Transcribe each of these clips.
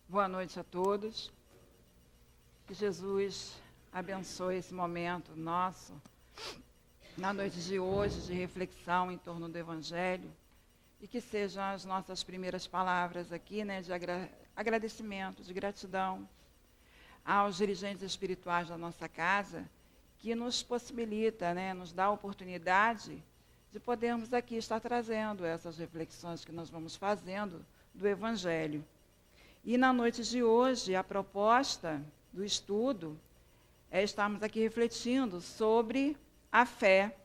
Boa noite a todos. Que Jesus abençoe esse momento nosso, na noite de hoje, de reflexão em torno do Evangelho, e que sejam as nossas primeiras palavras aqui, né, de agradecimento, de gratidão aos dirigentes espirituais da nossa casa, que nos possibilita, né, nos dá a oportunidade de podermos aqui estar trazendo essas reflexões que nós vamos fazendo do Evangelho. E na noite de hoje, a proposta do estudo é estarmos aqui refletindo sobre a fé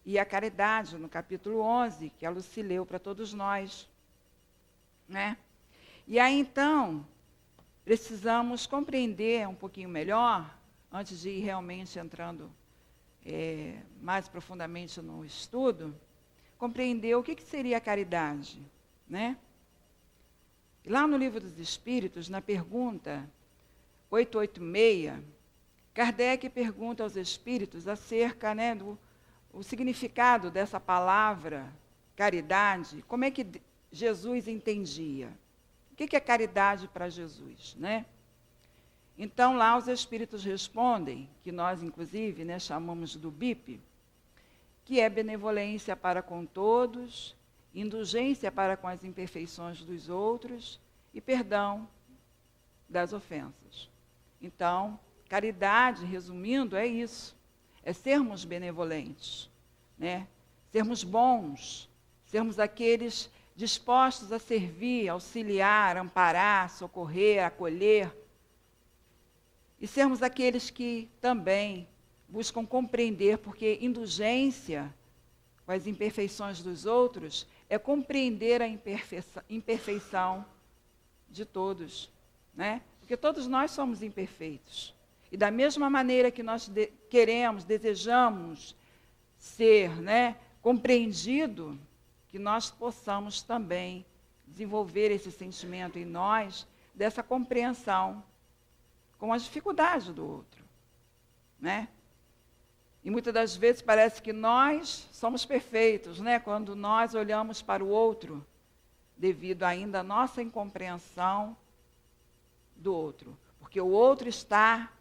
e a caridade, no capítulo 11, que a Lucy leu para todos nós, né? E aí, então, precisamos compreender um pouquinho melhor, antes de ir realmente entrando mais profundamente no estudo, compreender o que seria a caridade, né? Lá no Livro dos Espíritos, na pergunta 886, Kardec pergunta aos espíritos acerca, né, do significado dessa palavra caridade, como é que Jesus entendia. O que é caridade para Jesus, né? Então, lá os espíritos respondem, que nós, inclusive, né, chamamos do BIP, que é benevolência para com todos, indulgência para com as imperfeições dos outros e perdão das ofensas. Então, caridade, resumindo, é isso. É sermos benevolentes, né? Sermos bons, sermos aqueles dispostos a servir, auxiliar, amparar, socorrer, acolher. E sermos aqueles que também buscam compreender, porque indulgência com as imperfeições dos outros é compreender a imperfeição de todos, né? Porque todos nós somos imperfeitos. E da mesma maneira que nós queremos, desejamos ser, né, compreendido, que nós possamos também desenvolver esse sentimento em nós, dessa compreensão com as dificuldades do outro, né? E muitas das vezes parece que nós somos perfeitos, né? Quando nós olhamos para o outro, devido ainda à nossa incompreensão do outro. Porque o outro está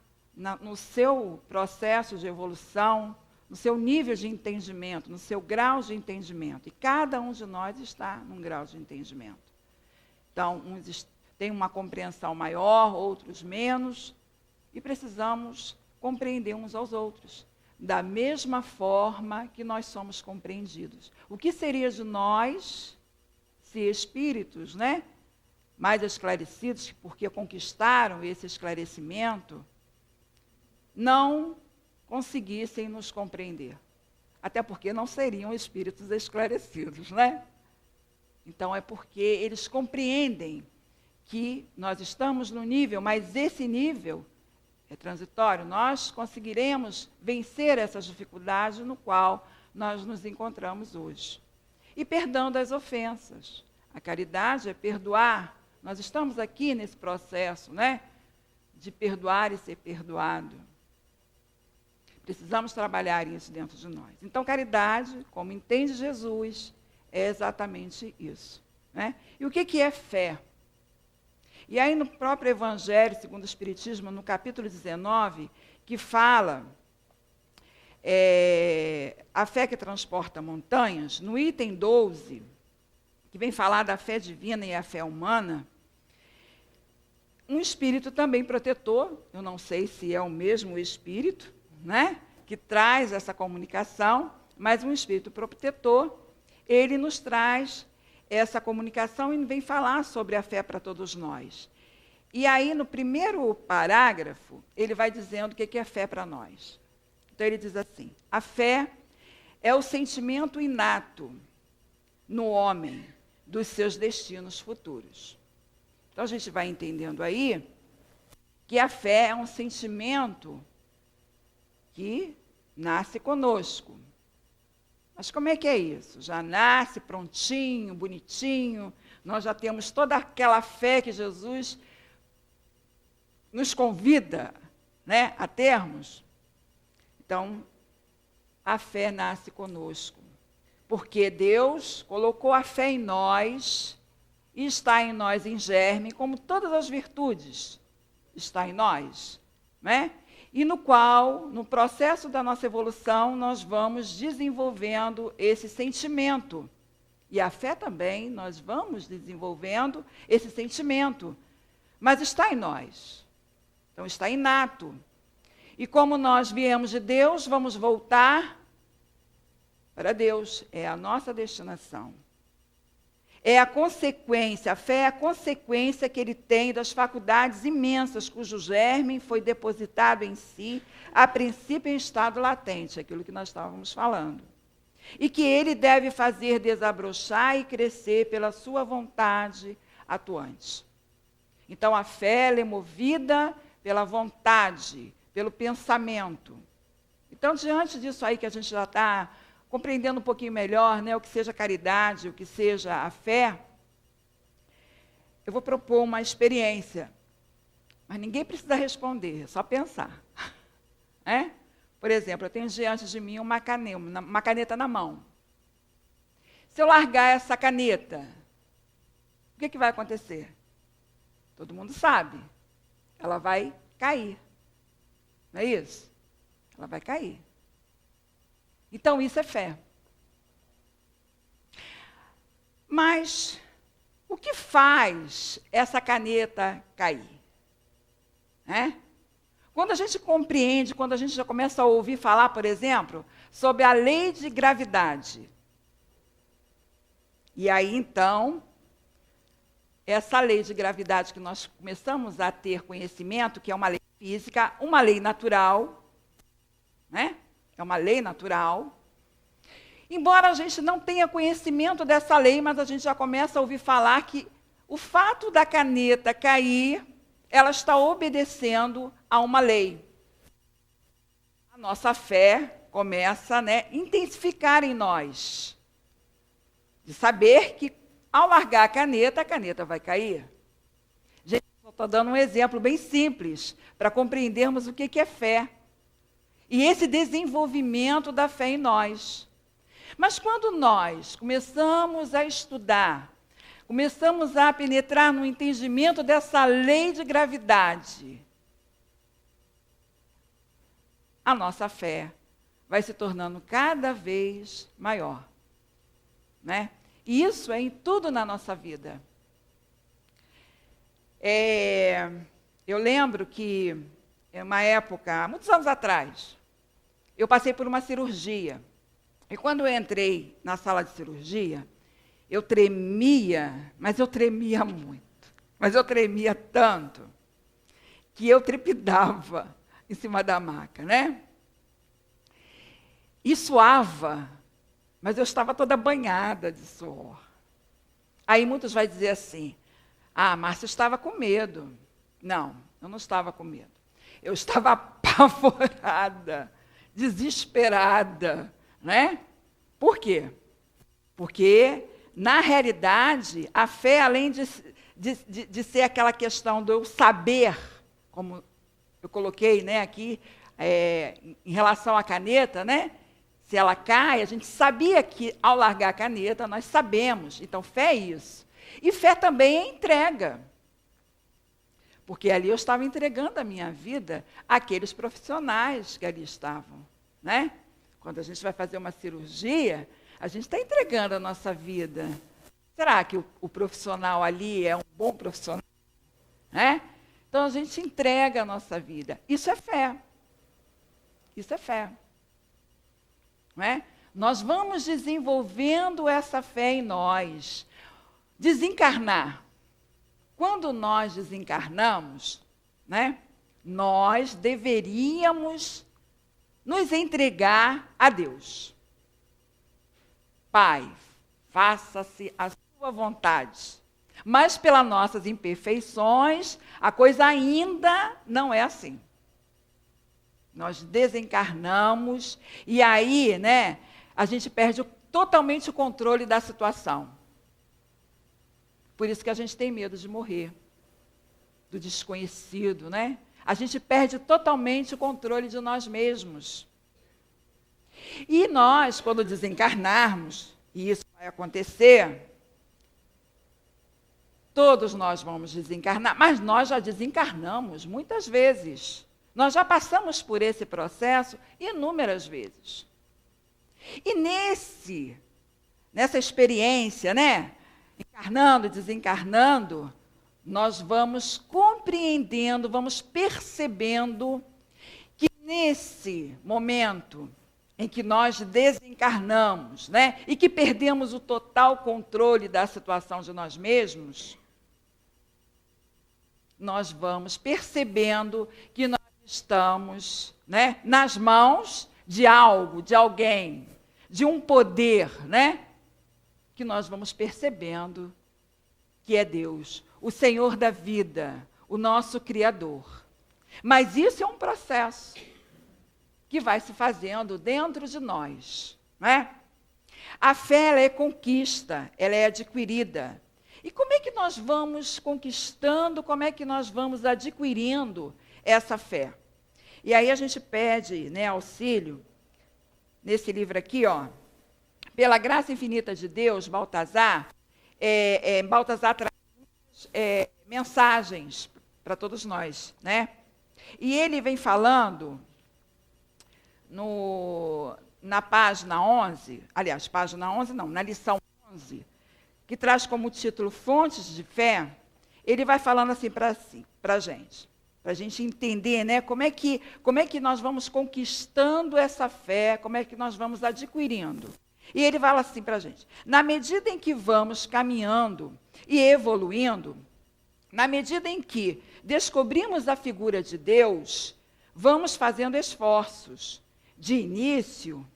no seu processo de evolução, no seu nível de entendimento, no seu grau de entendimento. E cada um de nós está num grau de entendimento. Então, uns têm uma compreensão maior, outros menos, e precisamos compreender uns aos outros, da mesma forma que nós somos compreendidos. O que seria de nós, se espíritos, né, mais esclarecidos, porque conquistaram esse esclarecimento, não conseguissem nos compreender? Até porque não seriam espíritos esclarecidos, né? Então, é porque eles compreendem que nós estamos no nível, mas esse nível é transitório. Nós conseguiremos vencer essas dificuldades no qual nós nos encontramos hoje. E perdão das ofensas. A caridade é perdoar. Nós estamos aqui nesse processo, né, de perdoar e ser perdoado. Precisamos trabalhar isso dentro de nós. Então, caridade, como entende Jesus, é exatamente isso, né? E o que é fé? E aí, no próprio Evangelho, segundo o Espiritismo, no capítulo 19, que fala a fé que transporta montanhas, no item 12, que vem falar da fé divina e a fé humana, um espírito também protetor, eu não sei se é o mesmo espírito, né, que traz essa comunicação, mas um espírito protetor, ele nos traz essa comunicação e vem falar sobre a fé para todos nós. E aí, no primeiro parágrafo, ele vai dizendo o que é fé para nós. Então, ele diz assim: a fé é o sentimento inato no homem dos seus destinos futuros. Então, a gente vai entendendo aí que a fé é um sentimento que nasce conosco. Mas como é que é isso? Já nasce prontinho, bonitinho, nós já temos toda aquela fé que Jesus nos convida, né, a termos? Então, a fé nasce conosco. Porque Deus colocou a fé em nós e está em nós em germe, como todas as virtudes está em nós, né? E no qual, no processo da nossa evolução, nós vamos desenvolvendo esse sentimento. E a fé também, nós vamos desenvolvendo esse sentimento. Mas está em nós. Então está inato. E como nós viemos de Deus, vamos voltar para Deus. É a nossa destinação. É a consequência, a fé é a consequência que ele tem das faculdades imensas, cujo germe foi depositado em si, a princípio em estado latente, aquilo que nós estávamos falando. E que ele deve fazer desabrochar e crescer pela sua vontade atuante. Então, a fé ela é movida pela vontade, pelo pensamento. Então, diante disso aí que a gente já está compreendendo um pouquinho melhor, né, o que seja caridade, o que seja a fé, eu vou propor uma experiência. Mas ninguém precisa responder, é só pensar. É? Por exemplo, eu tenho diante de mim uma caneta na mão. Se eu largar essa caneta, o que vai acontecer? Todo mundo sabe. Ela vai cair. Não é isso? Ela vai cair. Então, isso é fé. Mas, o que faz essa caneta cair? Quando a gente compreende, quando a gente já começa a ouvir falar, por exemplo, sobre a lei de gravidade. E aí, então, essa lei de gravidade que nós começamos a ter conhecimento, que é uma lei física, uma lei natural, né? É uma lei natural. Embora a gente não tenha conhecimento dessa lei, mas a gente já começa a ouvir falar que o fato da caneta cair, ela está obedecendo a uma lei. A nossa fé começa a intensificar em nós. De saber que, ao largar a caneta vai cair. Gente, eu estou dando um exemplo bem simples, para compreendermos o que é fé. E esse desenvolvimento da fé em nós. Mas quando nós começamos a estudar, começamos a penetrar no entendimento dessa lei de gravidade, a nossa fé vai se tornando cada vez maior. Né? E isso é em tudo na nossa vida. Eu lembro que, em uma época, muitos anos atrás, eu passei por uma cirurgia. E quando eu entrei na sala de cirurgia, eu tremia, mas eu tremia muito. Mas eu tremia tanto que eu trepidava em cima da maca, né? E suava, mas eu estava toda banhada de suor. Aí muitos vão dizer assim, Márcia estava com medo. Não, eu não estava com medo. Eu estava apavorada, desesperada, né? Por quê? Porque, na realidade, a fé, além de ser aquela questão do eu saber, como eu coloquei, né, aqui, em relação à caneta, né? Se ela cai, a gente sabia que, ao largar a caneta, nós sabemos. Então, fé é isso. E fé também é entrega. Porque ali eu estava entregando a minha vida àqueles profissionais que ali estavam. Né? Quando a gente vai fazer uma cirurgia, a gente está entregando a nossa vida. Será que o profissional ali é um bom profissional? Né? Então, a gente entrega a nossa vida. Isso é fé. Isso é fé. Não é? Nós vamos desenvolvendo essa fé em nós. Desencarnar. Quando nós desencarnamos, né, nós deveríamos nos entregar a Deus. Pai, faça-se a sua vontade. Mas pelas nossas imperfeições, a coisa ainda não é assim. Nós desencarnamos e aí, né, a gente perde totalmente o controle da situação. Por isso que a gente tem medo de morrer, do desconhecido, né? A gente perde totalmente o controle de nós mesmos. E nós, quando desencarnarmos, e isso vai acontecer, todos nós vamos desencarnar, mas nós já desencarnamos muitas vezes. Nós já passamos por esse processo inúmeras vezes. E nessa experiência, né, encarnando e desencarnando, nós vamos compreendendo, vamos percebendo que nesse momento em que nós desencarnamos, né, e que perdemos o total controle da situação de nós mesmos, nós vamos percebendo que nós estamos, né, nas mãos de algo, de alguém, de um poder, né, que nós vamos percebendo que é Deus, o Senhor da vida, o nosso Criador. Mas isso é um processo que vai se fazendo dentro de nós, né? A fé, ela é conquista, ela é adquirida. E como é que nós vamos conquistando, como é que nós vamos adquirindo essa fé? E aí a gente pede, né, auxílio, nesse livro aqui, ó, pela graça infinita de Deus, Baltazar, Baltazar traz mensagens para todos nós, né? E ele vem falando na página 11, aliás, página 11 não, na lição 11, que traz como título Fontes de Fé, ele vai falando assim para a gente entender, né, como é que nós vamos conquistando essa fé, como é que nós vamos adquirindo. E ele fala assim para a gente: na medida em que vamos caminhando e evoluindo, na medida em que descobrimos a figura de Deus, vamos fazendo esforços. De início,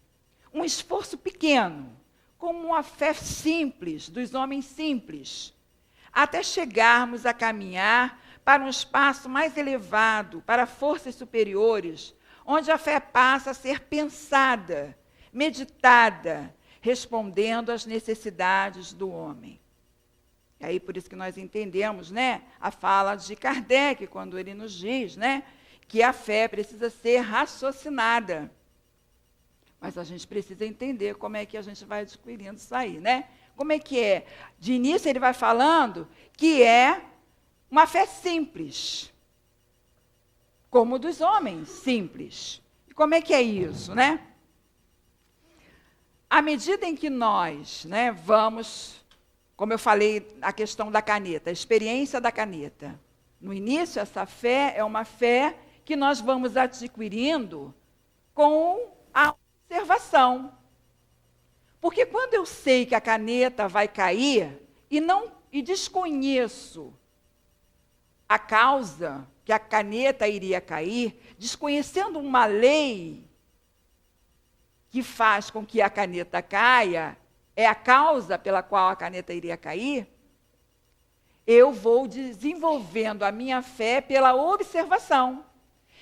um esforço pequeno, como uma fé simples, dos homens simples, até chegarmos a caminhar para um espaço mais elevado, para forças superiores, onde a fé passa a ser pensada, meditada, respondendo às necessidades do homem. E aí, por isso que nós entendemos, né, a fala de Kardec, quando ele nos diz, né, que a fé precisa ser raciocinada. Mas a gente precisa entender como é que a gente vai adquirindo isso aí, né? Como é que é? De início ele vai falando que é uma fé simples, como dos homens simples. E como é que é isso, né? À medida em que nós, né, vamos, como eu falei, a questão da caneta, a experiência da caneta. No início, essa fé é uma fé que nós vamos adquirindo com a observação. Porque quando eu sei que a caneta vai cair e desconheço a causa que a caneta iria cair, desconhecendo uma lei que faz com que a caneta caia, é a causa pela qual a caneta iria cair, eu vou desenvolvendo a minha fé pela observação,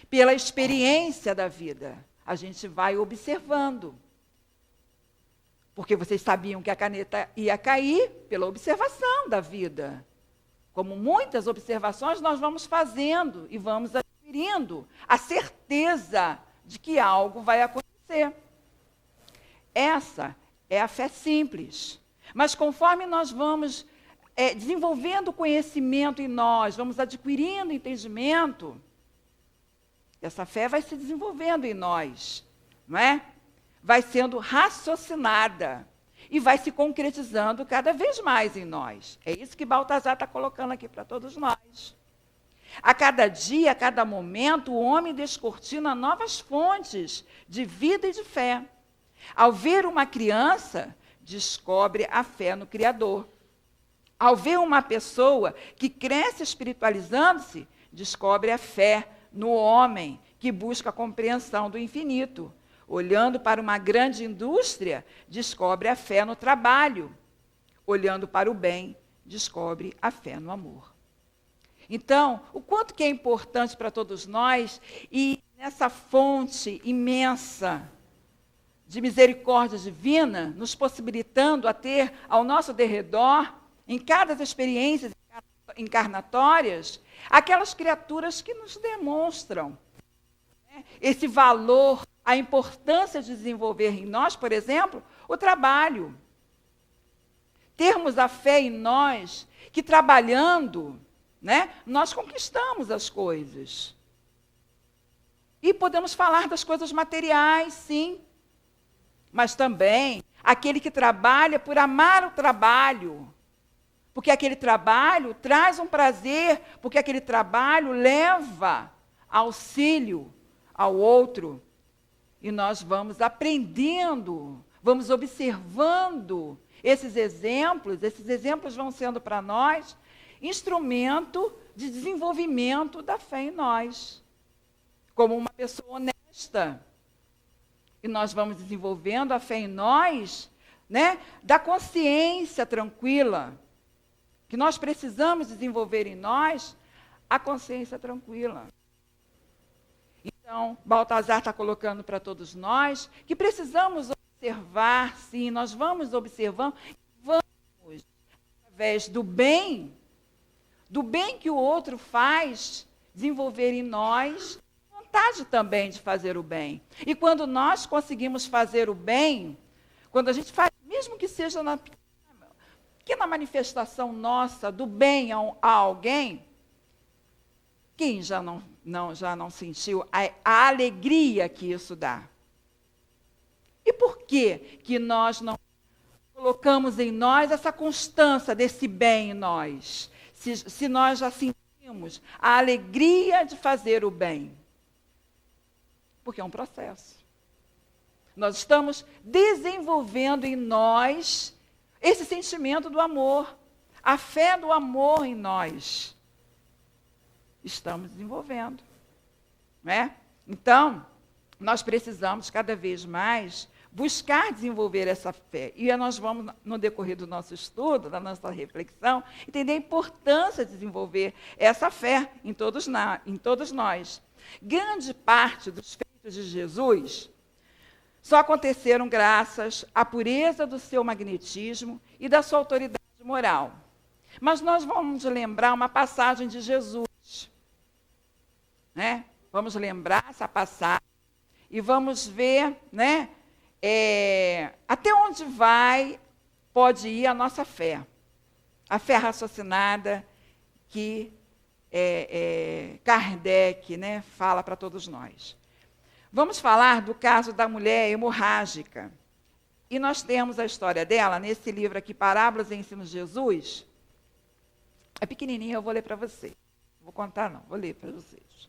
pela experiência da vida. A gente vai observando. Porque vocês sabiam que a caneta ia cair pela observação da vida. Como muitas observações nós vamos fazendo e vamos adquirindo a certeza de que algo vai acontecer. Essa é a fé simples. Mas conforme nós vamos desenvolvendo conhecimento em nós, vamos adquirindo entendimento, essa fé vai se desenvolvendo em nós, não é? Vai sendo raciocinada e vai se concretizando cada vez mais em nós. É isso que Baltazar está colocando aqui para todos nós. A cada dia, a cada momento, o homem descortina novas fontes de vida e de fé. Ao ver uma criança, descobre a fé no Criador. Ao ver uma pessoa que cresce espiritualizando-se, descobre a fé no homem que busca a compreensão do infinito. Olhando para uma grande indústria, descobre a fé no trabalho. Olhando para o bem, descobre a fé no amor. Então, o quanto que é importante para todos nós, e nessa fonte imensa de misericórdia divina, nos possibilitando a ter ao nosso derredor, em cada das experiências encarnatórias, aquelas criaturas que nos demonstram, né, esse valor, a importância de desenvolver em nós, por exemplo, o trabalho. termos a fé em nós, que trabalhando, né, nós conquistamos as coisas. E podemos falar das coisas materiais, sim. Mas também aquele que trabalha por amar o trabalho. Porque aquele trabalho traz um prazer, porque aquele trabalho leva auxílio ao outro. E nós vamos aprendendo, vamos observando esses exemplos vão sendo para nós instrumento de desenvolvimento da fé em nós. Como uma pessoa honesta. E nós vamos desenvolvendo a fé em nós, né, da consciência tranquila. Que nós precisamos desenvolver em nós a consciência tranquila. Então, Baltazar está colocando para todos nós que precisamos observar, sim, nós vamos observando, vamos, através do bem que o outro faz, desenvolver em nós vontade também de fazer o bem. E quando nós conseguimos fazer o bem, quando a gente faz, mesmo que seja na pequena manifestação nossa do bem a alguém, quem já não sentiu a alegria que isso dá? E por que nós não colocamos em nós essa constância desse bem em nós? Se nós já sentimos a alegria de fazer o bem. Porque é um processo. Nós estamos desenvolvendo em nós esse sentimento do amor, a fé do amor em nós. Estamos desenvolvendo. Né? Então, nós precisamos cada vez mais buscar desenvolver essa fé. E nós vamos, no decorrer do nosso estudo, da nossa reflexão, entender a importância de desenvolver essa fé em todos nós. Grande parte dos feitos de Jesus só aconteceram graças à pureza do seu magnetismo e da sua autoridade moral. Mas nós vamos lembrar uma passagem de Jesus. Né? Vamos lembrar essa passagem e vamos ver, né, até onde pode ir a nossa fé. A fé raciocinada que Kardec, né, fala para todos nós. Vamos falar do caso da mulher hemorrágica. E nós temos a história dela nesse livro aqui, Parábolas e Ensinos de Jesus. É pequenininho, eu vou ler para vocês. Não vou contar, não, vou ler para vocês.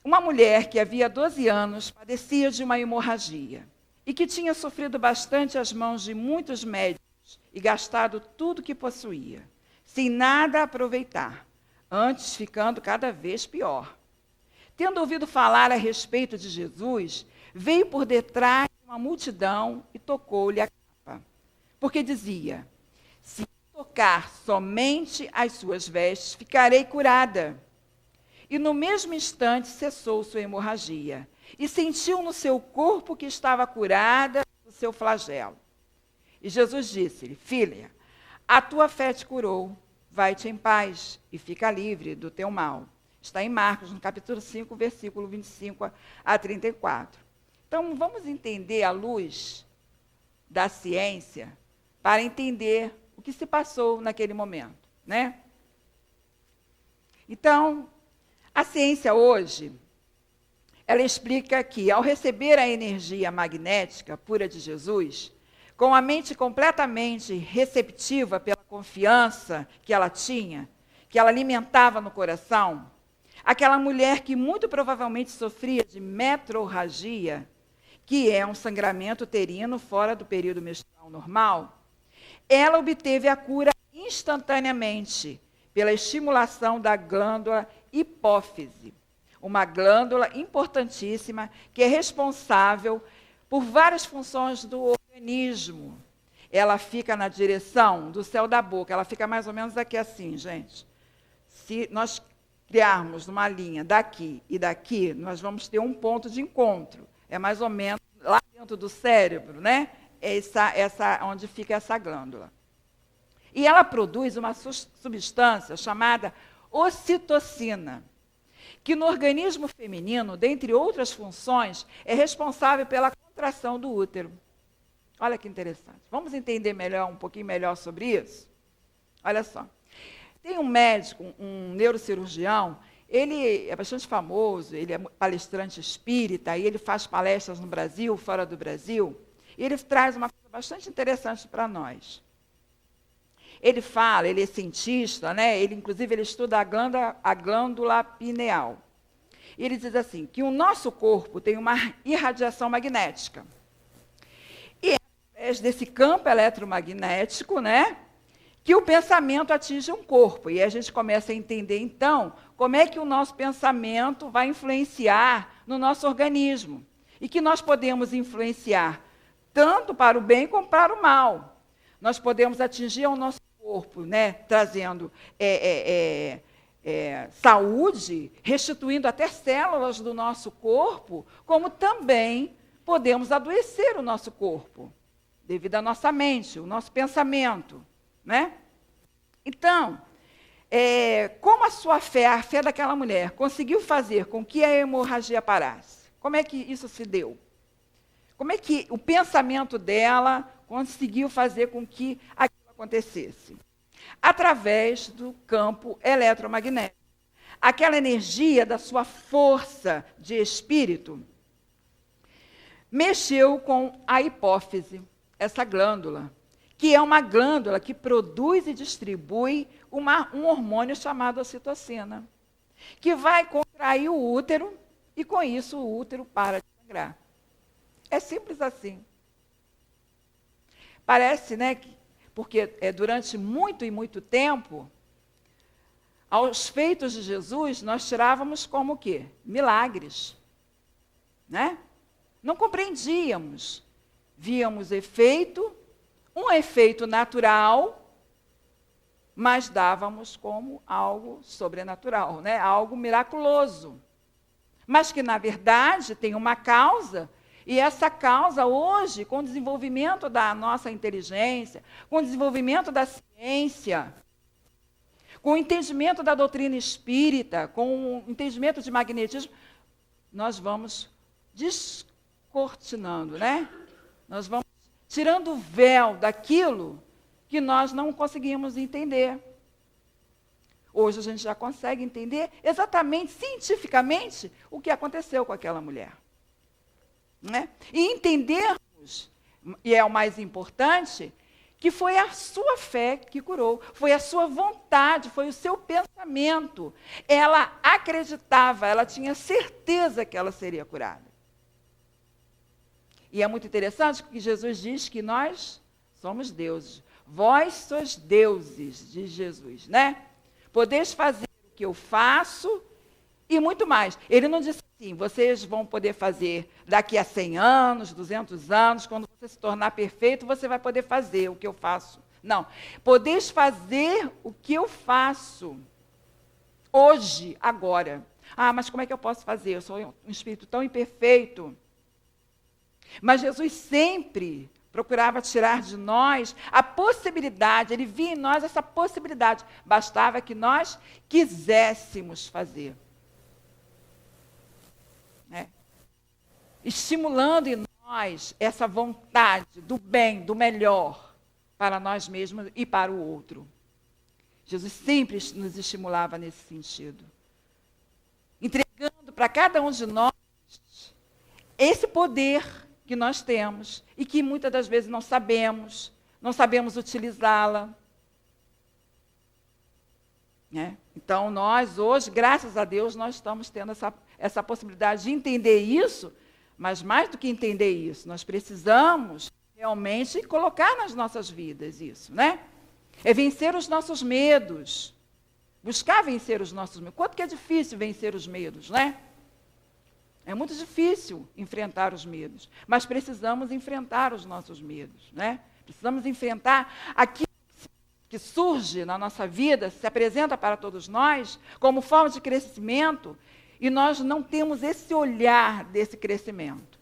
Uma mulher que havia 12 anos padecia de uma hemorragia e que tinha sofrido bastante às mãos de muitos médicos e gastado tudo que possuía, sem nada aproveitar, antes ficando cada vez pior. Tendo ouvido falar a respeito de Jesus, veio por detrás de uma multidão e tocou-lhe a capa, porque dizia: se tocar somente as suas vestes, ficarei curada. E no mesmo instante cessou sua hemorragia, e sentiu no seu corpo que estava curada do seu flagelo. E Jesus disse-lhe: filha, a tua fé te curou, vai-te em paz e fica livre do teu mal. Está em Marcos, no capítulo 5, versículo 25 a 34. Então, vamos entender à luz da ciência para entender o que se passou naquele momento, né? Então, a ciência hoje, ela explica que, ao receber a energia magnética pura de Jesus, com a mente completamente receptiva pela confiança que ela tinha, que ela alimentava no coração, aquela mulher que muito provavelmente sofria de metrorragia, que é um sangramento uterino fora do período menstrual normal, ela obteve a cura instantaneamente pela estimulação da glândula hipófise, uma glândula importantíssima que é responsável por várias funções do organismo. Ela fica na direção do céu da boca, ela fica mais ou menos aqui assim, gente. Se nós criarmos uma linha daqui e daqui, nós vamos ter um ponto de encontro. É mais ou menos lá dentro do cérebro, né? Onde fica essa glândula. E ela produz uma substância chamada ocitocina, que no organismo feminino, dentre outras funções, é responsável pela contração do útero. Olha que interessante. Vamos entender um pouquinho melhor sobre isso? Olha só. Tem um médico, um neurocirurgião, ele é bastante famoso, ele é palestrante espírita, e ele faz palestras no Brasil, fora do Brasil, e ele traz uma coisa bastante interessante para nós. Ele fala, ele é cientista, né? Inclusive ele estuda a glândula pineal. E ele diz assim, que o nosso corpo tem uma irradiação magnética. E é através desse campo eletromagnético, né, que o pensamento atinge um corpo. E a gente começa a entender, então, como é que o nosso pensamento vai influenciar no nosso organismo. E que nós podemos influenciar tanto para o bem como para o mal. Nós podemos atingir ao nosso corpo, né, trazendo saúde, restituindo até células do nosso corpo, como também podemos adoecer o nosso corpo, devido à nossa mente, o nosso pensamento. Né? Então, como a sua fé, a fé daquela mulher, conseguiu fazer com que a hemorragia parasse? Como é que isso se deu? Como é que o pensamento dela conseguiu fazer com que aquilo acontecesse? Através do campo eletromagnético. Aquela energia da sua força de espírito mexeu com a hipófise, essa glândula, que é uma glândula que produz e distribui um hormônio chamado ocitocina, que vai contrair o útero e, com isso, o útero para de sangrar. É simples assim. Parece, né, porque durante muito e muito tempo, aos feitos de Jesus, nós tirávamos como o quê? Milagres. Né? Não compreendíamos. Víamos um efeito natural, mas dávamos como algo sobrenatural, né? Algo miraculoso. Mas que, na verdade, tem uma causa, e essa causa, hoje, com o desenvolvimento da nossa inteligência, com o desenvolvimento da ciência, com o entendimento da doutrina espírita, com o entendimento de magnetismo, nós vamos descortinando, né? Nós vamos tirando o véu daquilo que nós não conseguimos entender. Hoje a gente já consegue entender exatamente, cientificamente, o que aconteceu com aquela mulher. Né? E entendermos, e é o mais importante, que foi a sua fé que curou, foi a sua vontade, foi o seu pensamento. Ela acreditava, ela tinha certeza que ela seria curada. E é muito interessante porque Jesus diz que nós somos deuses. Vós sois deuses, diz Jesus, né? Podeis fazer o que eu faço e muito mais. Ele não disse assim, vocês vão poder fazer daqui a 100 anos, 200 anos, quando você se tornar perfeito, você vai poder fazer o que eu faço. Não, podeis fazer o que eu faço hoje, agora. Ah, mas como é que eu posso fazer? Eu sou um espírito tão imperfeito. Mas Jesus sempre procurava tirar de nós a possibilidade, ele via em nós essa possibilidade. Bastava que nós quiséssemos fazer. Né? Estimulando em nós essa vontade do bem, do melhor, para nós mesmos e para o outro. Jesus sempre nos estimulava nesse sentido. Entregando para cada um de nós esse poder que nós temos e que muitas das vezes não sabemos utilizá-la. Né? Então, nós hoje, graças a Deus, nós estamos tendo essa possibilidade de entender isso, mas mais do que entender isso, nós precisamos realmente colocar nas nossas vidas isso, né? É vencer os nossos medos, buscar vencer os nossos medos. Quanto que é difícil vencer os medos, né? É muito difícil enfrentar os medos, mas precisamos enfrentar os nossos medos, né? Precisamos enfrentar aquilo que surge na nossa vida, se apresenta para todos nós como forma de crescimento, e nós não temos esse olhar desse crescimento.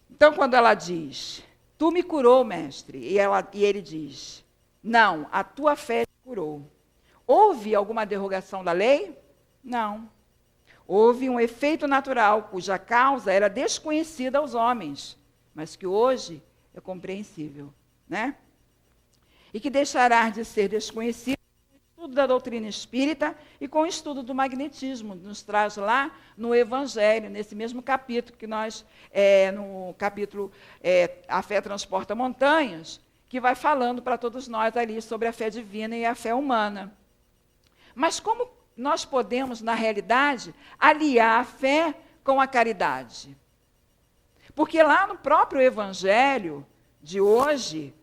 Então, quando ela diz, tu me curou, mestre, e ele diz, não, a tua fé te curou. Houve alguma derrogação da lei? Não. houve um efeito natural cuja causa era desconhecida aos homens, mas que hoje é compreensível, né? E que deixará de ser desconhecido com o estudo da doutrina espírita e com o estudo do magnetismo, nos traz lá no Evangelho, nesse mesmo capítulo que nós, no capítulo A Fé Transporta Montanhas, que vai falando para todos nós ali sobre a fé divina e a fé humana. Mas como nós podemos, na realidade, aliar a fé com a caridade? Porque lá no próprio Evangelho de hoje,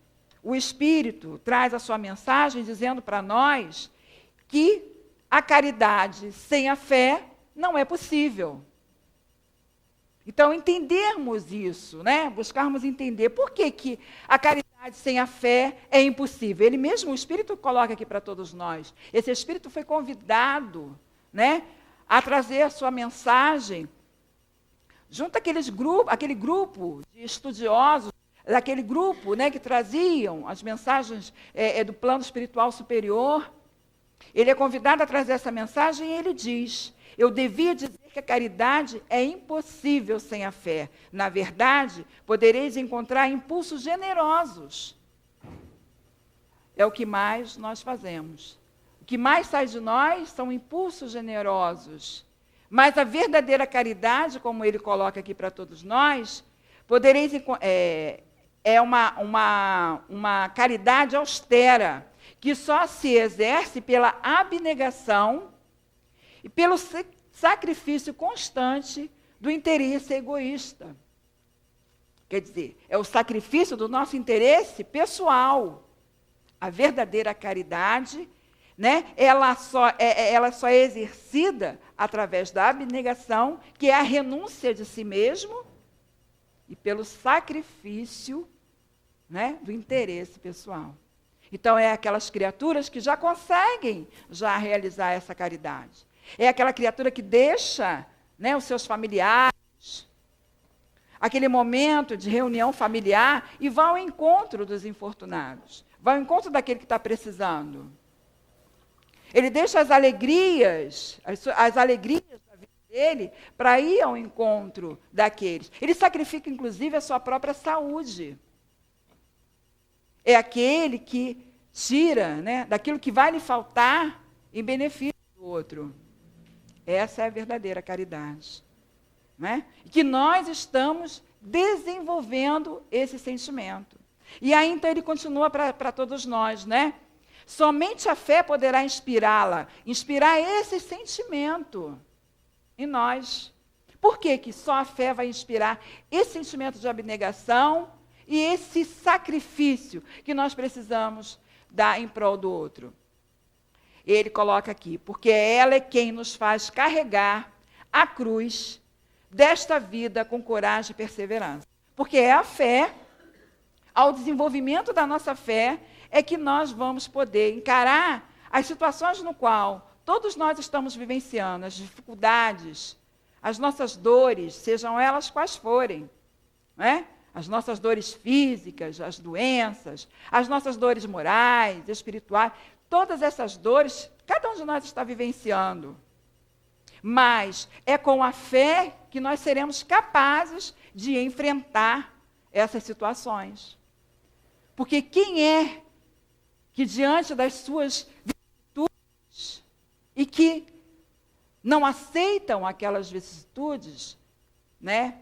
o Espírito traz a sua mensagem dizendo para nós que a caridade sem a fé não é possível. Então, entendermos isso, né? Buscarmos entender por que a caridade sem a fé é impossível. Ele mesmo, o Espírito, coloca aqui para todos nós. Esse Espírito foi convidado, né, a trazer a sua mensagem junto àquele grupo de estudiosos, daquele grupo, né, que traziam as mensagens do plano espiritual superior. Ele é convidado a trazer essa mensagem e ele diz: eu devia dizer que a caridade é impossível sem a fé. Na verdade, podereis encontrar impulsos generosos. É o que mais nós fazemos. O que mais sai de nós são impulsos generosos. Mas a verdadeira caridade, como ele coloca aqui para todos nós, podereis é uma caridade austera, que só se exerce pela abnegação e pelo sacrifício constante do interesse egoísta. Quer dizer, é o sacrifício do nosso interesse pessoal. A verdadeira caridade, né, ela só é exercida através da abnegação, que é a renúncia de si mesmo, e pelo sacrifício, né, do interesse pessoal. Então, é aquelas criaturas que já conseguem realizar essa caridade. É aquela criatura que deixa, né, os seus familiares, aquele momento de reunião familiar, e vai ao encontro dos infortunados, vai ao encontro daquele que está precisando. Ele deixa as alegrias da vida dele para ir ao encontro daqueles. Ele sacrifica, inclusive, a sua própria saúde. É aquele que tira, né, daquilo que vai lhe faltar em benefício do outro. Essa é a verdadeira caridade. Né? E que nós estamos desenvolvendo esse sentimento. E aí, então, ele continua para todos nós, né? Somente a fé poderá inspirar esse sentimento em nós. Por que só a fé vai inspirar esse sentimento de abnegação e esse sacrifício que nós precisamos dar em prol do outro? Ele coloca aqui, porque ela é quem nos faz carregar a cruz desta vida com coragem e perseverança. Porque é a fé, ao desenvolvimento da nossa fé, é que nós vamos poder encarar as situações no qual todos nós estamos vivenciando, as dificuldades, as nossas dores, sejam elas quais forem, né? As nossas dores físicas, as doenças, as nossas dores morais, espirituais, todas essas dores, cada um de nós está vivenciando. Mas é com a fé que nós seremos capazes de enfrentar essas situações. Porque quem é que, diante das suas vicissitudes, e que não aceitam aquelas vicissitudes, né,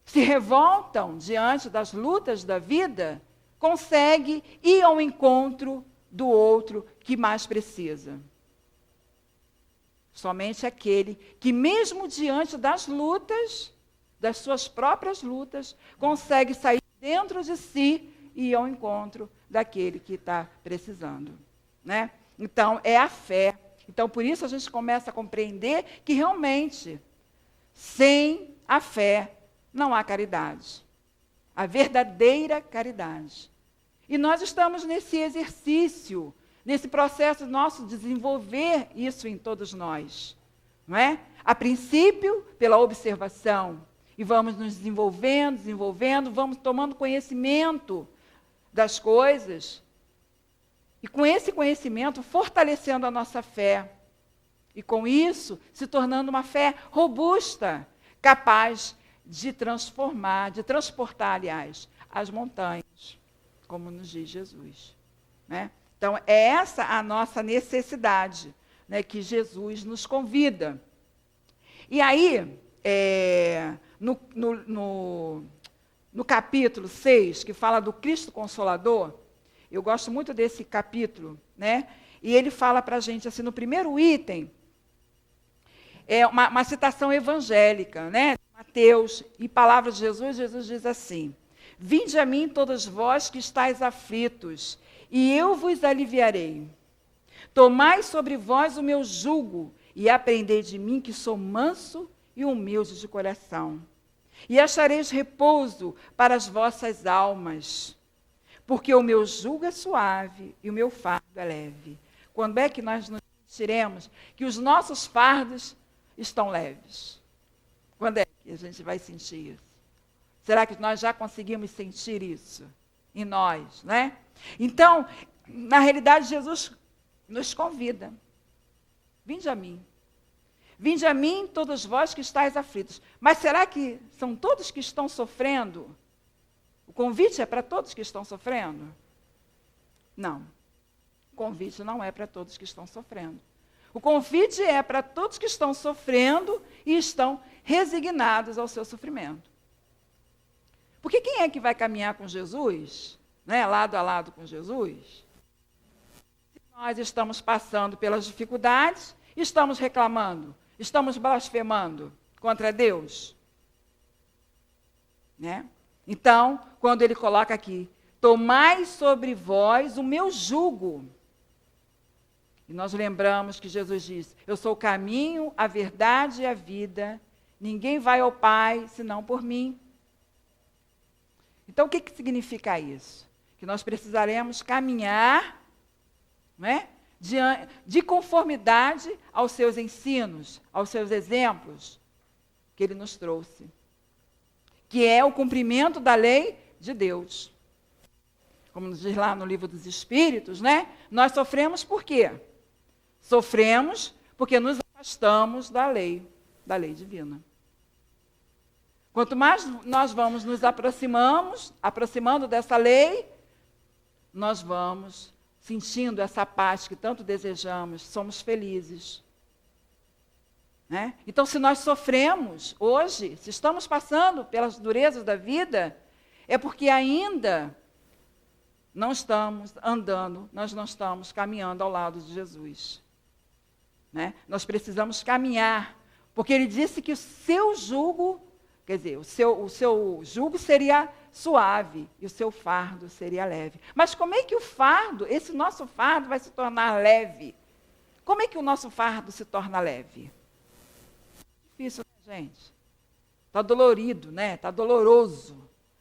se revoltam diante das lutas da vida, consegue ir ao encontro do outro que mais precisa. Somente aquele que, mesmo diante das lutas, das suas próprias lutas, consegue sair dentro de si e ir ao encontro daquele que está precisando. Né? Então, é a fé. Então, por isso a gente começa a compreender que realmente, sem a fé, não há caridade. A verdadeira caridade. E nós estamos nesse exercício, nesse processo nosso de desenvolver isso em todos nós. Não é? A princípio, pela observação. E vamos nos desenvolvendo, vamos tomando conhecimento das coisas. E com esse conhecimento, fortalecendo a nossa fé. E com isso, se tornando uma fé robusta, capaz de transformar, de transportar, aliás, as montanhas, como nos diz Jesus. Né? Então, é essa a nossa necessidade, né, que Jesus nos convida. E aí, no capítulo 6, que fala do Cristo Consolador, eu gosto muito desse capítulo, né? E ele fala para a gente, assim, no primeiro item, é uma citação evangélica, né? Mateus, e palavras de Jesus, Jesus diz assim: vinde a mim todos vós que estáis aflitos, e eu vos aliviarei. Tomai sobre vós o meu jugo, e aprendei de mim que sou manso e humilde de coração. E achareis repouso para as vossas almas, porque o meu jugo é suave e o meu fardo é leve. Quando é que nós nos sentiremos que os nossos fardos estão leves? Quando é que a gente vai sentir isso? Será que nós já conseguimos sentir isso em nós, né? Então, na realidade, Jesus nos convida. Vinde a mim. Vinde a mim, todos vós que estáis aflitos. Mas será que são todos que estão sofrendo? O convite é para todos que estão sofrendo? Não. O convite não é para todos que estão sofrendo. O convite é para todos que estão sofrendo e estão resignados ao seu sofrimento. Porque quem é que vai caminhar com Jesus, né, lado a lado com Jesus? Se nós estamos passando pelas dificuldades, estamos reclamando, estamos blasfemando contra Deus, né? Então, quando ele coloca aqui, tomai sobre vós o meu jugo. E nós lembramos que Jesus disse, eu sou o caminho, a verdade e a vida. Ninguém vai ao Pai senão por mim. Então, o que significa isso? Que nós precisaremos caminhar, né, de conformidade aos seus ensinos, aos seus exemplos que ele nos trouxe, que é o cumprimento da lei de Deus. Como nos diz lá no Livro dos Espíritos, né? Nós sofremos por quê? Sofremos porque nos afastamos da lei divina. Quanto mais nós vamos nos aproximando dessa lei, nós vamos sentindo essa paz que tanto desejamos, somos felizes. Né? Então, se nós sofremos hoje, se estamos passando pelas durezas da vida, é porque ainda não estamos andando, nós não estamos caminhando ao lado de Jesus. Né? Nós precisamos caminhar, porque ele disse que o seu jugo, quer dizer, o seu jugo seria suave e o seu fardo seria leve. Mas como é que o fardo, esse nosso fardo vai se tornar leve? Como é que o nosso fardo se torna leve? Difícil, né, gente? Está dolorido, né? Está doloroso.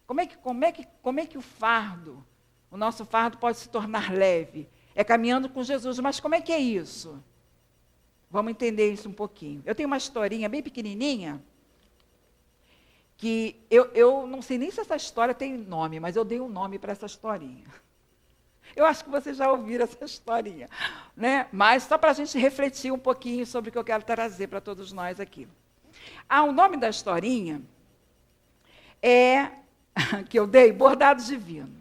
Como é que o fardo, o nosso fardo pode se tornar leve? É caminhando com Jesus, mas como é que é isso? Vamos entender isso um pouquinho. Eu tenho uma historinha bem pequenininha, que eu não sei nem se essa história tem nome, mas eu dei um nome para essa historinha. Eu acho que vocês já ouviram essa historinha, né? Mas só para a gente refletir um pouquinho sobre o que eu quero trazer para todos nós aqui. O nome da historinha é, que eu dei, Bordado Divino.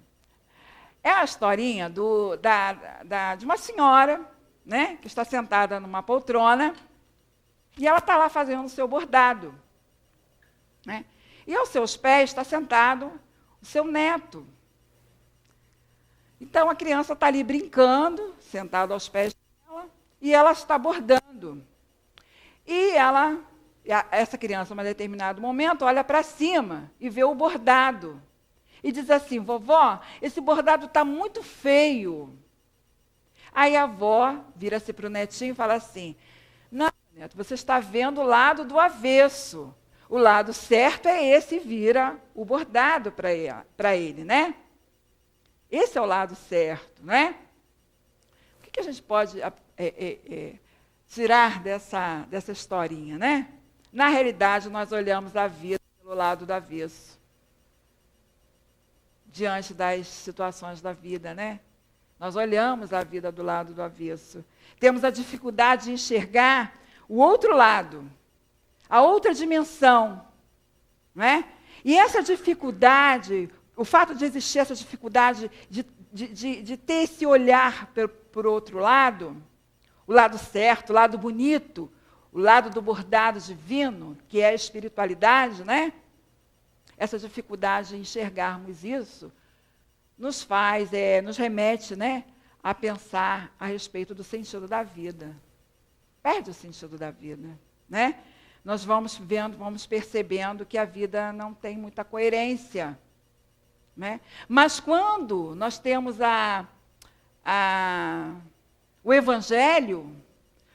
É a historinha de uma senhora, né, que está sentada numa poltrona, e ela está lá fazendo o seu bordado. Né? E aos seus pés está sentado o seu neto. Então, a criança está ali brincando, sentada aos pés dela, e ela está bordando. E essa criança, em um determinado momento, olha para cima e vê o bordado. E diz assim, vovó, esse bordado está muito feio. Aí a avó vira-se para o netinho e fala assim, não, neto, você está vendo o lado do avesso. O lado certo é esse, e vira o bordado para ele, né? Esse é o lado certo, né? O que a gente pode tirar dessa historinha, né? Na realidade, nós olhamos a vida pelo lado do avesso. Diante das situações da vida, né? Nós olhamos a vida do lado do avesso. Temos a dificuldade de enxergar o outro lado, a outra dimensão, não é? E essa dificuldade, o fato de existir essa dificuldade de ter esse olhar por outro lado, o lado certo, o lado bonito, o lado do bordado divino, que é a espiritualidade, né? Essa dificuldade de enxergarmos isso nos faz, nos remete, né, a pensar a respeito do sentido da vida. Perde o sentido da vida, né? Nós vamos vendo, vamos percebendo que a vida não tem muita coerência, né? Mas quando nós temos o Evangelho,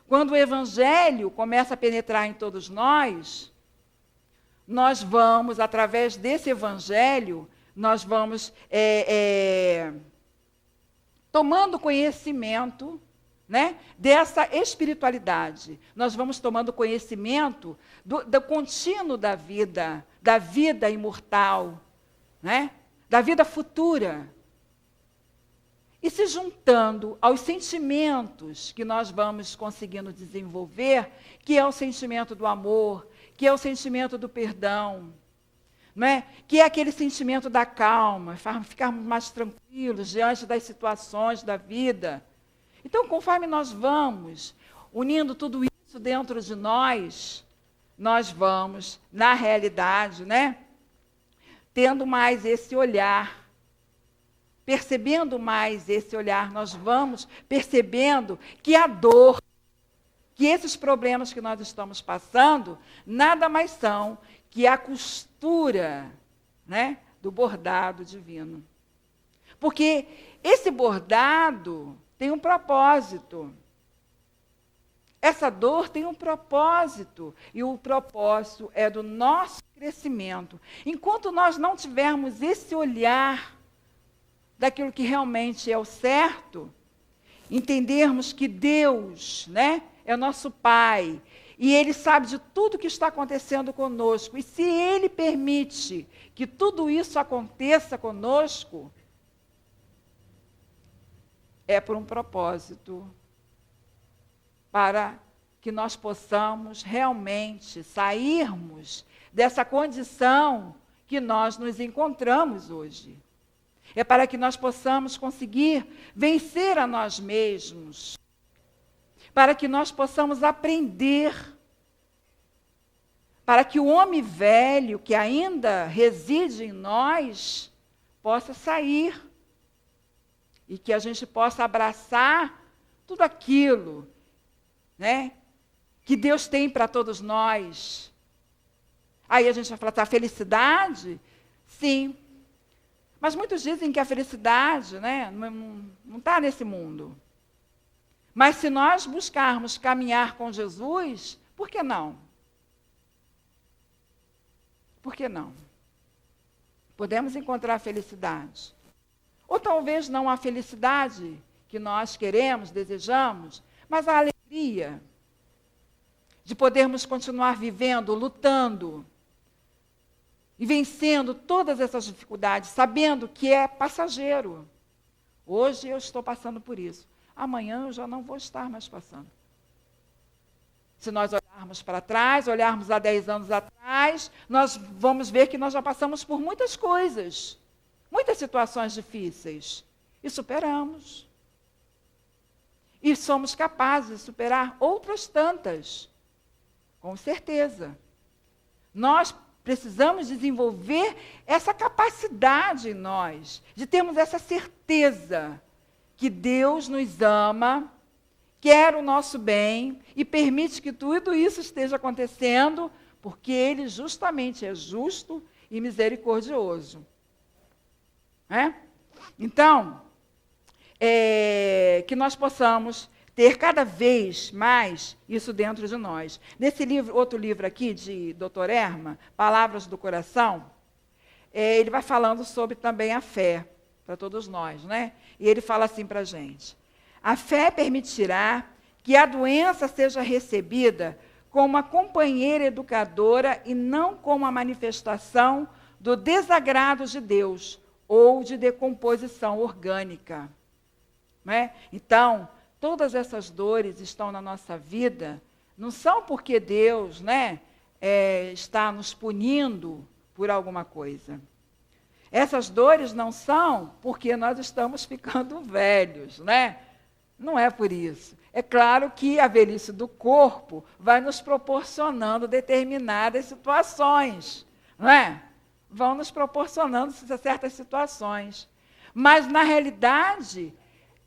quando o Evangelho começa a penetrar em todos nós vamos, através desse Evangelho, nós vamos tomando conhecimento, né, dessa espiritualidade. Nós vamos tomando conhecimento do contínuo da vida imortal, né, da vida futura. E se juntando aos sentimentos que nós vamos conseguindo desenvolver, que é o sentimento do amor, que é o sentimento do perdão, não é? Que é aquele sentimento da calma, ficarmos mais tranquilos diante das situações da vida. Então, conforme nós vamos unindo tudo isso dentro de nós vamos, na realidade, né, tendo mais esse olhar, percebendo mais esse olhar, nós vamos percebendo que a dor, que esses problemas que nós estamos passando, nada mais são que a costura, né, do bordado divino. Porque esse bordado tem um propósito. Essa dor tem um propósito, e o propósito é do nosso crescimento. Enquanto nós não tivermos esse olhar daquilo que realmente é o certo, entendermos que Deus, né, é nosso Pai, e Ele sabe de tudo que está acontecendo conosco. E se Ele permite que tudo isso aconteça conosco, é por um propósito, para que nós possamos realmente sairmos dessa condição que nós nos encontramos hoje. É para que nós possamos conseguir vencer a nós mesmos, para que nós possamos aprender, para que o homem velho que ainda reside em nós possa sair e que a gente possa abraçar tudo aquilo, né, que Deus tem para todos nós. Aí a gente vai falar, a felicidade? Sim. Mas muitos dizem que a felicidade, né, não está nesse mundo. Mas se nós buscarmos caminhar com Jesus, por que não? Por que não? Podemos encontrar a felicidade. Ou talvez não a felicidade que nós queremos, desejamos, mas a alegria de podermos continuar vivendo, lutando e vencendo todas essas dificuldades, sabendo que é passageiro. Hoje eu estou passando por isso. Amanhã eu já não vou estar mais passando. Se nós olharmos para trás, olharmos há 10 anos atrás, nós vamos ver que nós já passamos por muitas coisas, muitas situações difíceis, e superamos. E somos capazes de superar outras tantas, com certeza. Nós precisamos desenvolver essa capacidade em nós, de termos essa certeza que Deus nos ama, quer o nosso bem e permite que tudo isso esteja acontecendo, porque Ele justamente é justo e misericordioso. Então, que nós possamos ter cada vez mais isso dentro de nós. Nesse livro, outro livro aqui, de Dr. Erma, Palavras do Coração, ele vai falando sobre também a fé, para todos nós, né? E ele fala assim para a gente: a fé permitirá que a doença seja recebida como uma companheira educadora e não como uma manifestação do desagrado de Deus ou de decomposição orgânica. Né? Então, todas essas dores estão na nossa vida, não são porque Deus, né, está nos punindo por alguma coisa. Essas dores não são porque nós estamos ficando velhos, né? Não é por isso. É claro que a velhice do corpo vai nos proporcionando determinadas situações, não é? Vão nos proporcionando certas situações. Mas, na realidade,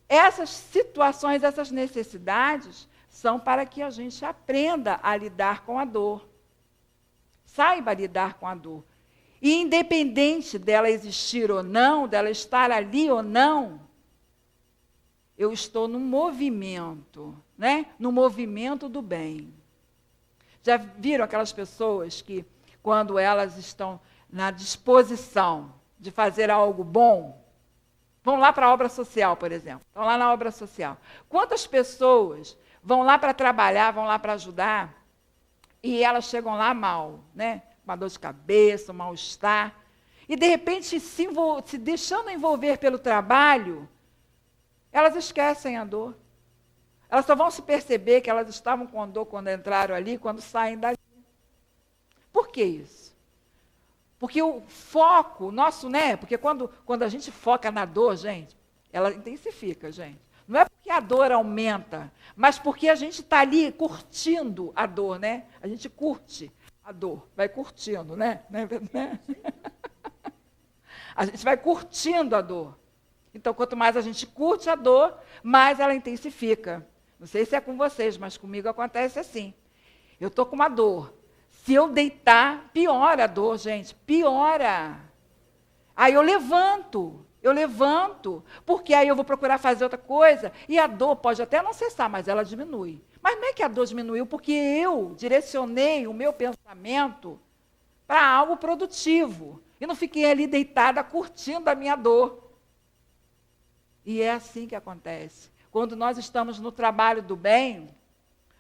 essas situações, essas necessidades, são para que a gente aprenda a lidar com a dor. Saiba lidar com a dor. E independente dela existir ou não, dela estar ali ou não, eu estou no movimento, né? No movimento do bem. Já viram aquelas pessoas que, quando elas estão na disposição de fazer algo bom, vão lá para a obra social, por exemplo. Estão lá na obra social. Quantas pessoas vão lá para trabalhar, vão lá para ajudar, e elas chegam lá mal, né? Uma dor de cabeça, um mal-estar. E, de repente, se deixando envolver pelo trabalho, elas esquecem a dor. Elas só vão se perceber que elas estavam com dor quando entraram ali, quando saem dali. Por que isso? Porque o foco nosso, né? Porque quando a gente foca na dor, gente, ela intensifica, gente. Não é porque a dor aumenta, mas porque a gente está ali curtindo a dor, né? A gente curte a dor, vai curtindo, né? A gente vai curtindo a dor. Então, quanto mais a gente curte a dor, mais ela intensifica. Não sei se é com vocês, mas comigo acontece assim. Eu estou com uma dor. Se eu deitar, piora a dor, gente. Piora. Aí eu levanto, porque aí eu vou procurar fazer outra coisa, e a dor pode até não cessar, mas ela diminui. Mas não é que a dor diminuiu, porque eu direcionei o meu pensamento para algo produtivo. E não fiquei ali deitada curtindo a minha dor. E é assim que acontece. Quando nós estamos no trabalho do bem,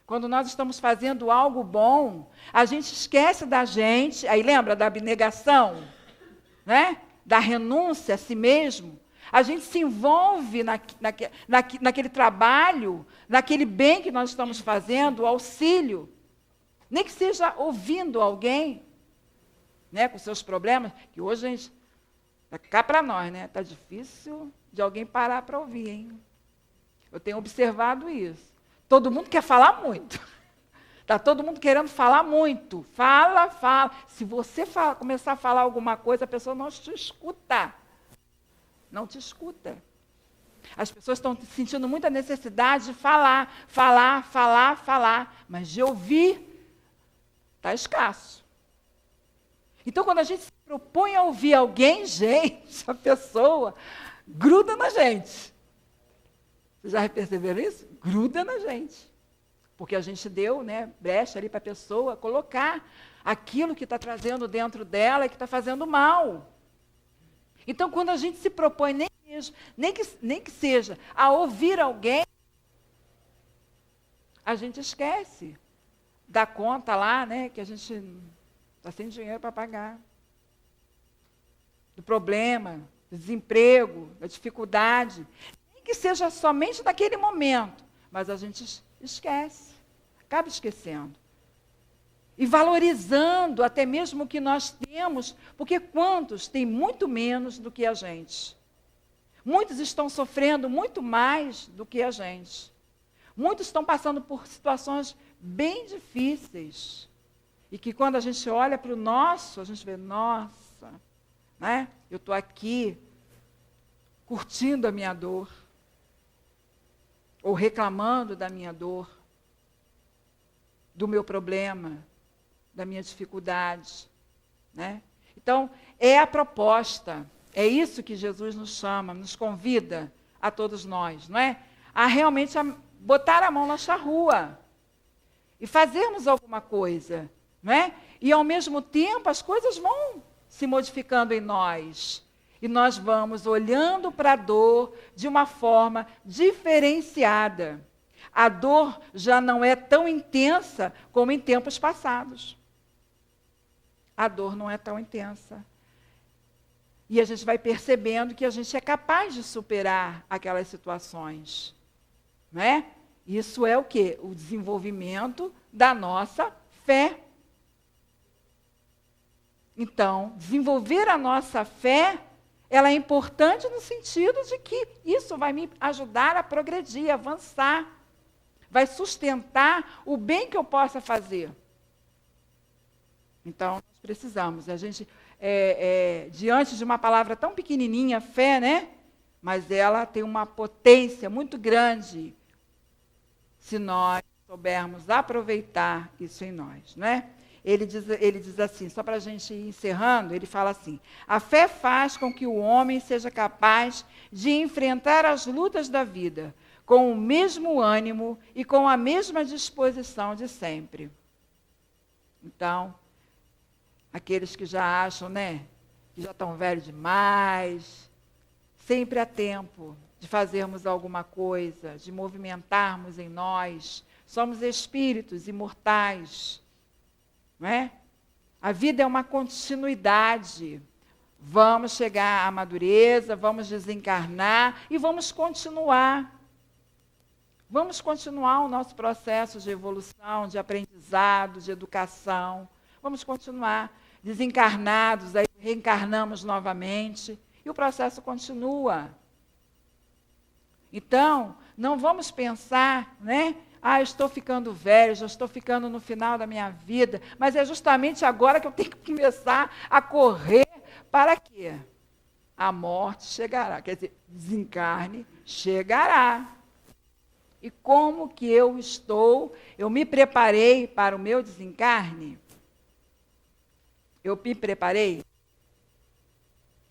quando nós estamos fazendo algo bom, a gente esquece da gente, aí lembra da abnegação, né? Da renúncia a si mesmo. A gente se envolve naquele trabalho, naquele bem que nós estamos fazendo, o auxílio. Nem que seja ouvindo alguém, né, com seus problemas, que hoje, gente, tá cá para nós, né? Está difícil de alguém parar para ouvir, hein? Eu tenho observado isso. Todo mundo quer falar muito. Está todo mundo querendo falar muito. Fala. Se você começar a falar alguma coisa, a pessoa não te escuta. Não te escuta. As pessoas estão sentindo muita necessidade de falar. Mas de ouvir, está escasso. Então, quando a gente se propõe a ouvir alguém, gente, a pessoa gruda na gente. Vocês já perceberam isso? Gruda na gente. Porque a gente deu, né, brecha ali para a pessoa colocar aquilo que está trazendo dentro dela e que está fazendo mal. Então, quando a gente se propõe, nem que seja a ouvir alguém, a gente esquece da conta lá, né, que a gente está sem dinheiro para pagar. Do problema, do desemprego, da dificuldade. Nem que seja somente naquele momento, mas a gente esquece, acaba esquecendo. E valorizando até mesmo o que nós temos, porque quantos têm muito menos do que a gente? Muitos estão sofrendo muito mais do que a gente. Muitos estão passando por situações bem difíceis. E que quando a gente olha para o nosso, a gente vê, nossa, né? Eu estou aqui curtindo a minha dor. Ou reclamando da minha dor, do meu problema, da minha dificuldade, né? Então, é a proposta, é isso que Jesus nos chama, nos convida a todos nós, não é? A realmente botar a mão na charrua e fazermos alguma coisa, não é? E, ao mesmo tempo, as coisas vão se modificando em nós. E nós vamos olhando para a dor de uma forma diferenciada. A dor já não é tão intensa como em tempos passados. A dor não é tão intensa. E a gente vai percebendo que a gente é capaz de superar aquelas situações. Não é? Isso é o quê? O desenvolvimento da nossa fé. Então, desenvolver a nossa fé, ela é importante no sentido de que isso vai me ajudar a progredir, a avançar. Vai sustentar o bem que eu possa fazer. Então, nós precisamos. A gente, diante de uma palavra tão pequenininha, fé, né? Mas ela tem uma potência muito grande se nós soubermos aproveitar isso em nós, né? Ele diz assim, só para a gente ir encerrando, ele fala assim: a fé faz com que o homem seja capaz de enfrentar as lutas da vida com o mesmo ânimo e com a mesma disposição de sempre. Então, aqueles que já acham, né, que já estão velhos demais, sempre há tempo de fazermos alguma coisa, de movimentarmos em nós. Somos espíritos imortais, não é? A vida é uma continuidade. Vamos chegar à madureza, vamos desencarnar e vamos continuar. Vamos continuar o nosso processo de evolução, de aprendizado, de educação. Vamos continuar desencarnados, aí reencarnamos novamente e o processo continua. Então, não vamos pensar, né? Ah, eu estou ficando velho, já estou ficando no final da minha vida, mas é justamente agora que eu tenho que começar a correr para quê? A morte chegará, quer dizer, desencarne chegará. E como que eu me preparei para o meu desencarne? Eu me preparei?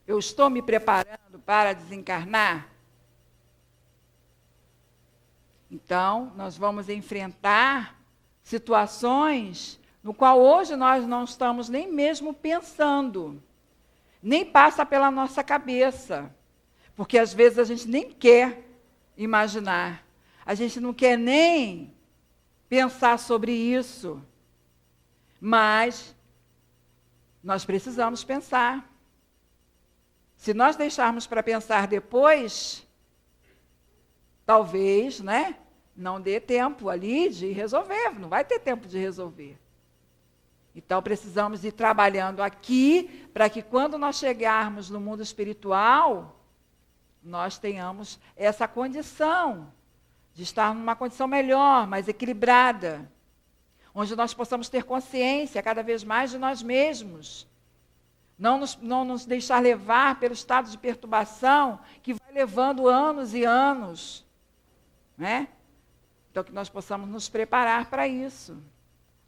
Eu estou me preparando para desencarnar? Então, nós vamos enfrentar situações no qual hoje nós não estamos nem mesmo pensando, nem passa pela nossa cabeça, porque às vezes a gente nem quer imaginar. A gente não quer nem pensar sobre isso, mas nós precisamos pensar. Se nós deixarmos para pensar depois, talvez, né, não dê tempo ali de resolver, não vai ter tempo de resolver. Então, precisamos ir trabalhando aqui para que quando nós chegarmos no mundo espiritual, nós tenhamos essa condição de estar numa condição melhor, mais equilibrada, onde nós possamos ter consciência cada vez mais de nós mesmos. Não nos deixar levar pelo estado de perturbação que vai levando anos e anos, né? Então, que nós possamos nos preparar para isso.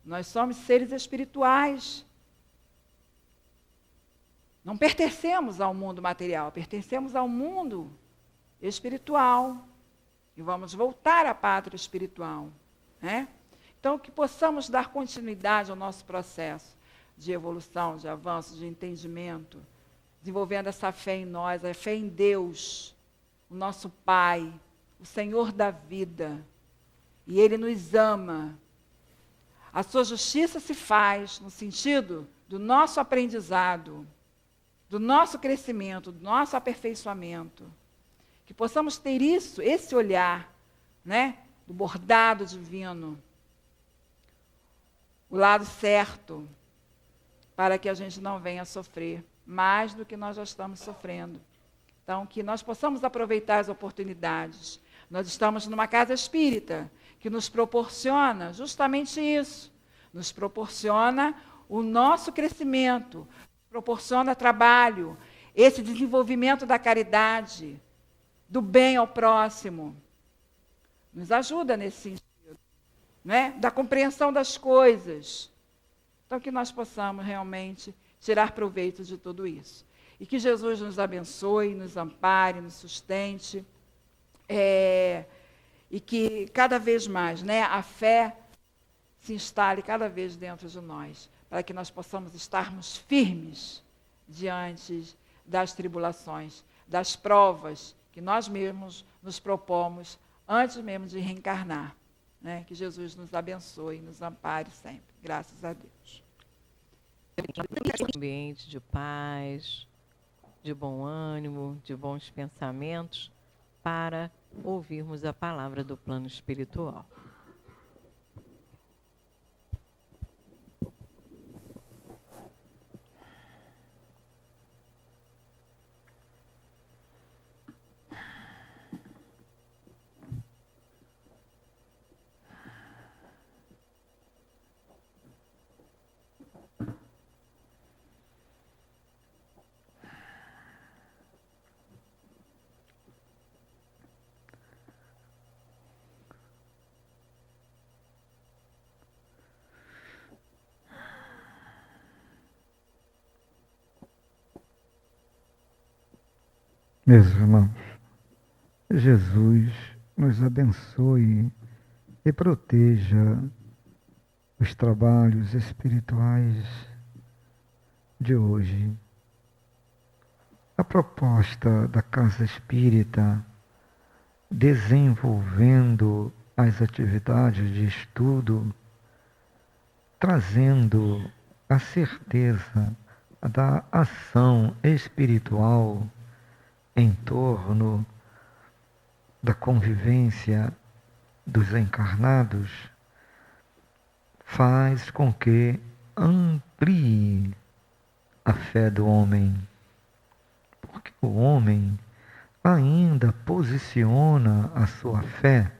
Nós somos seres espirituais. Não pertencemos ao mundo material, pertencemos ao mundo espiritual. E vamos voltar à pátria espiritual, né? Então, que possamos dar continuidade ao nosso processo de evolução, de avanço, de entendimento, desenvolvendo essa fé em nós, a fé em Deus, o nosso Pai, o Senhor da vida. E Ele nos ama. A sua justiça se faz no sentido do nosso aprendizado, do nosso crescimento, do nosso aperfeiçoamento. Que possamos ter isso, esse olhar, né, do bordado divino, o lado certo, para que a gente não venha sofrer mais do que nós já estamos sofrendo. Então, que nós possamos aproveitar as oportunidades. Nós estamos numa casa espírita, que nos proporciona justamente isso, nos proporciona o nosso crescimento, proporciona trabalho, esse desenvolvimento da caridade, do bem ao próximo. Nos ajuda nesse sentido, né? Da compreensão das coisas. Então, que nós possamos realmente tirar proveito de tudo isso. E que Jesus nos abençoe, nos ampare, nos sustente. E que cada vez mais, né, a fé se instale cada vez dentro de nós, para que nós possamos estarmos firmes diante das tribulações, das provas que nós mesmos nos propomos antes mesmo de reencarnar. Né? Que Jesus nos abençoe e nos ampare sempre. Graças a Deus. Um ambiente de paz, de bom ânimo, de bons pensamentos, para ouvirmos a palavra do plano espiritual. Meus irmãos, Jesus nos abençoe e proteja os trabalhos espirituais de hoje. A proposta da Casa Espírita, desenvolvendo as atividades de estudo, trazendo a certeza da ação espiritual em torno da convivência dos encarnados, faz com que amplie a fé do homem. Porque o homem ainda posiciona a sua fé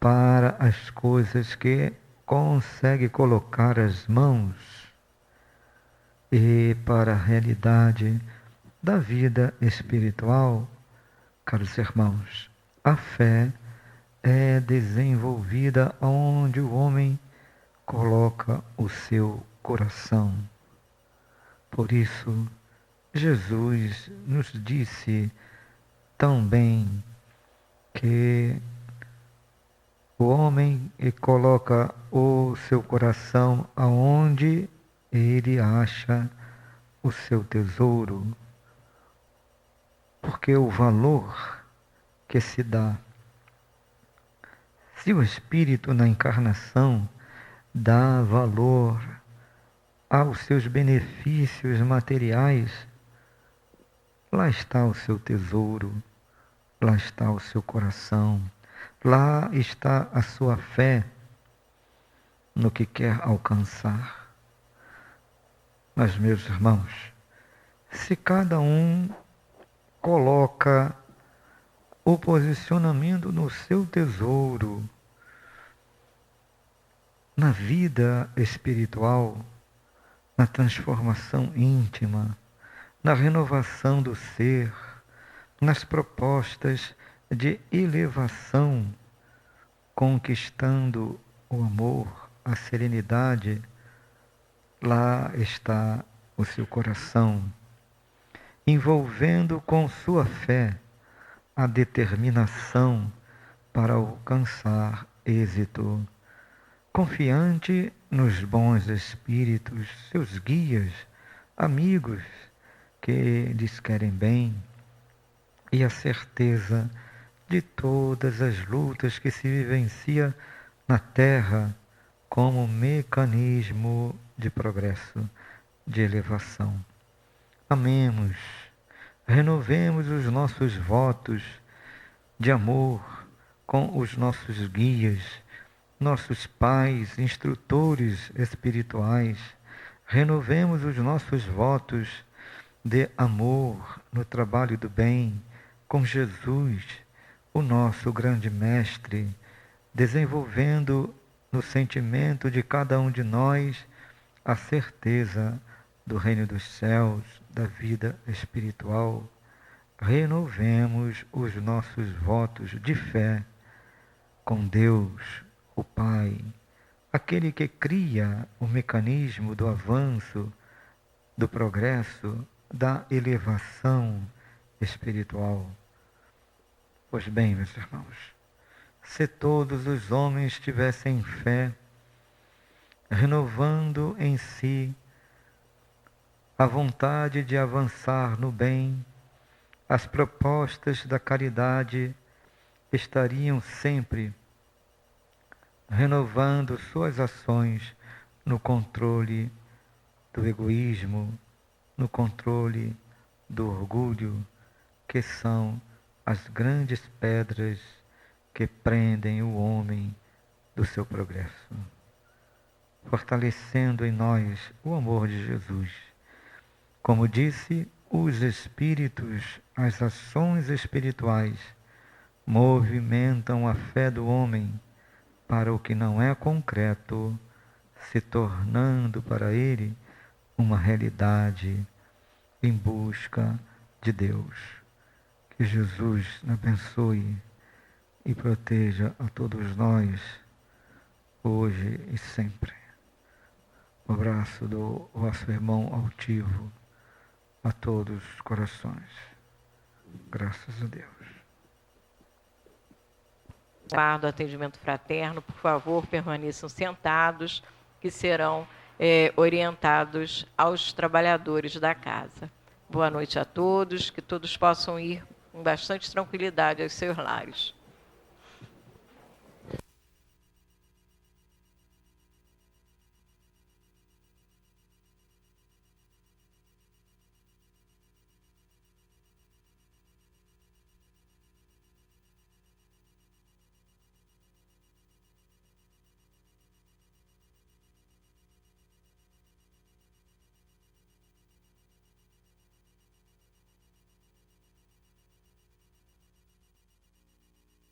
para as coisas que consegue colocar as mãos e para a realidade da vida espiritual. Caros irmãos, a fé é desenvolvida onde o homem coloca o seu coração. Por isso, Jesus nos disse também que o homem coloca o seu coração aonde ele acha o seu tesouro. Porque o valor que se dá, se o espírito na encarnação dá valor aos seus benefícios materiais, lá está o seu tesouro, lá está o seu coração, lá está a sua fé no que quer alcançar. Mas, meus irmãos, se cada um coloca o posicionamento no seu tesouro, na vida espiritual, na transformação íntima, na renovação do ser, nas propostas de elevação, conquistando o amor, a serenidade, lá está o seu coração, envolvendo com sua fé a determinação para alcançar êxito, confiante nos bons espíritos, seus guias, amigos que lhes querem bem, e a certeza de todas as lutas que se vivencia na Terra como mecanismo de progresso, de elevação. Amemos, renovemos os nossos votos de amor com os nossos guias, nossos pais, instrutores espirituais. Renovemos os nossos votos de amor no trabalho do bem com Jesus, o nosso grande mestre, desenvolvendo no sentimento de cada um de nós a certeza do reino dos céus, da vida espiritual. Renovemos os nossos votos de fé com Deus, o Pai, aquele que cria o mecanismo do avanço, do progresso, da elevação espiritual. Pois bem, meus irmãos, se todos os homens tivessem fé, renovando em si a vontade de avançar no bem, as propostas da caridade estariam sempre renovando suas ações no controle do egoísmo, no controle do orgulho, que são as grandes pedras que prendem o homem do seu progresso, fortalecendo em nós o amor de Jesus. Como disse, os espíritos, as ações espirituais, movimentam a fé do homem para o que não é concreto, se tornando para ele uma realidade em busca de Deus. Que Jesus abençoe e proteja a todos nós, hoje e sempre. Um abraço do vosso irmão altivo a todos os corações. Graças a Deus. Guardo atendimento fraterno, por favor, permaneçam sentados, que serão orientados aos trabalhadores da casa. Boa noite a todos, que todos possam ir com bastante tranquilidade aos seus lares.